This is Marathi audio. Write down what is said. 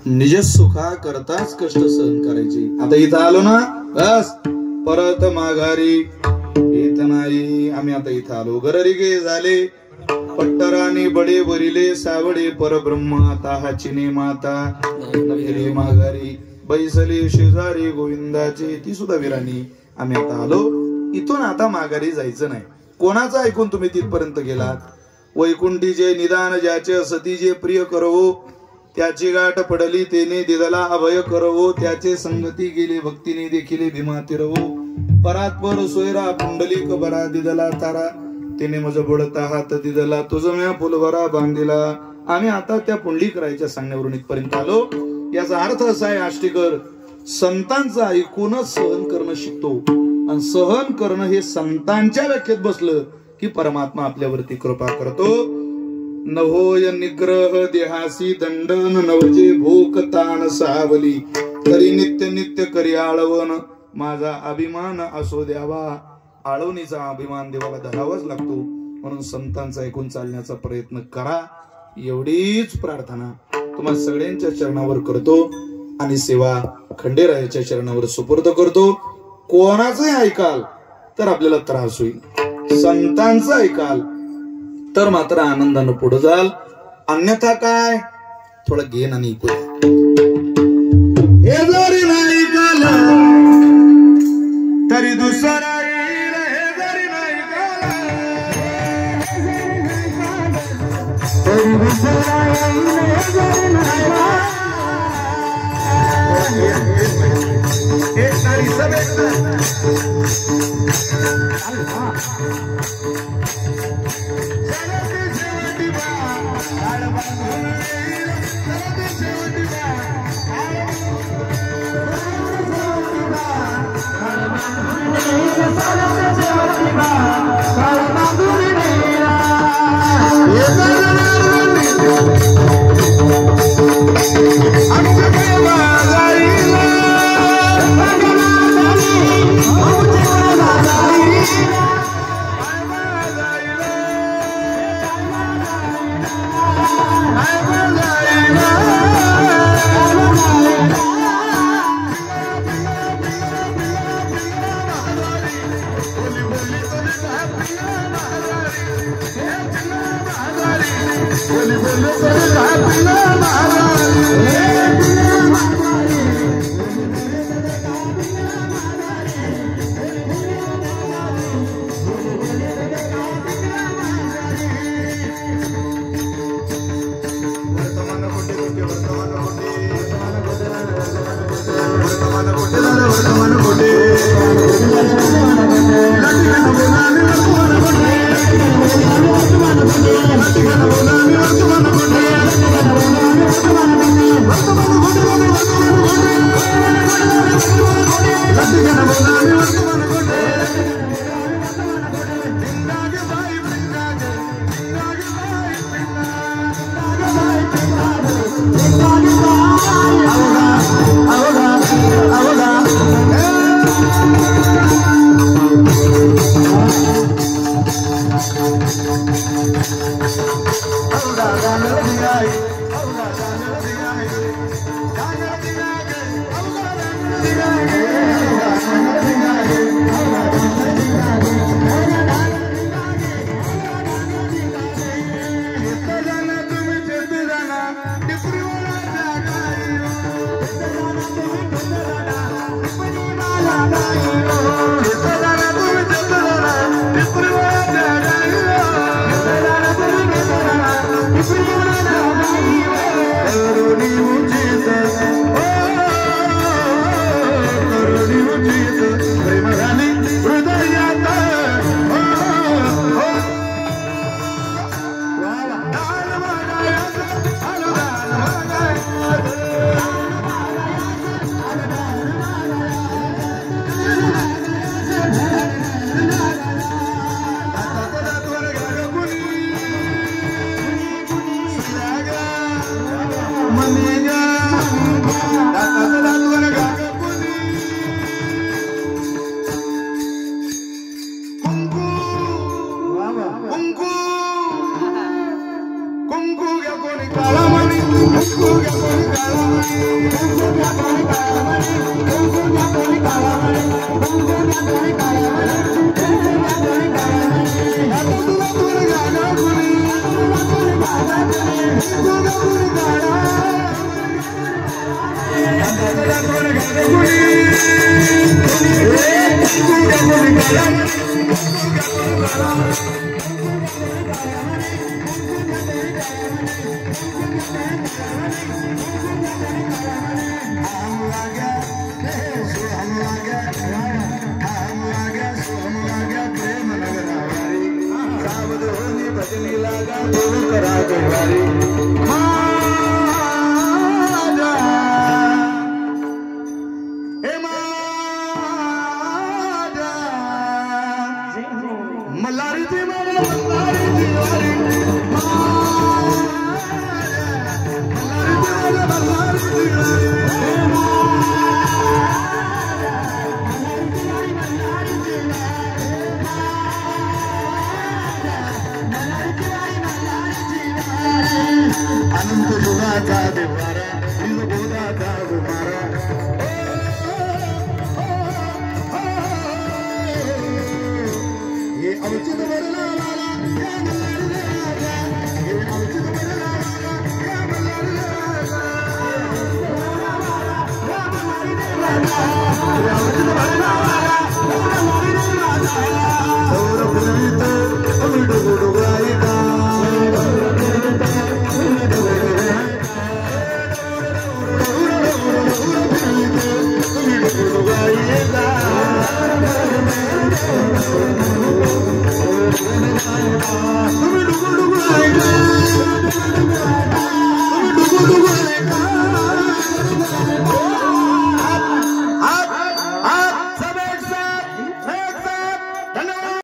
निज सुखा करताच कष्ट सहन करायचे. आता इथं आलो ना बस परत माघारी येत नाही. आम्ही आता इथं आलो. गररिगे झाले पट्टराने बडे बरिले सावडे परब्रह्म आता हाचिने माता नगरी माघारी बैसले शेजारी गोविंदाचे. ती सुद्धा वीरानी. आम्ही आता आलो. इथून आता माघारी जायचं नाही. कोणाचं ऐकून तुम्ही तिथपर्यंत गेलात? वैकुंठीचे निदान ज्याचे सती जे प्रिय करवो त्याची गाठ पडली तेने दिदला अभय करवो. त्याचे संगती गेले भक्तीने देखिले भीमा तिरवो. परात्पर सोयरा पुंडलिक बरा दिदला तारा तिने मज बोडता हात दिदला तुझम्या फुलभरा बांधिला. आम्ही आता त्या पुंडलिकरायच्या सांगण्यावरून इथपर्यंत आलो. याचा अर्थ असा आहे आष्टीकर, संतांचं ऐकूनच सहन करणं शिकतो. आणि सहन करणं हे संतांच्या व्याख्येत बसलं की परमात्मा आपल्यावरती कृपा करतो. नभोय निग्रह देहासी दंडन नवजे भूक ताण सावली तरी नित्य नित्य करी आळवण माझा अभिमान असो द्यावा. आळवणीचा अभिमान देवाला धरावाच लागतो. म्हणून संतांचा ऐकून चालण्याचा प्रयत्न करा. एवढीच प्रार्थना तुम्हाला सगळ्यांच्या चरणावर करतो आणि सेवा खंडेरायाच्या चरणावर सुपूर्द करतो. कोणाचंही ऐकाल तर आपल्याला त्रास होईल. संतांचं ऐकाल तर मात्र आनंदानं पुढे जाल. अन्यथा काय थोडं घेन आणि ऐकूया. हे जरी नाही ऐकाल तरी दुसरा येईल. हे जरी नाही तरी दुसरा I वारा दिल गोदाचा मारा हे अवचित वरला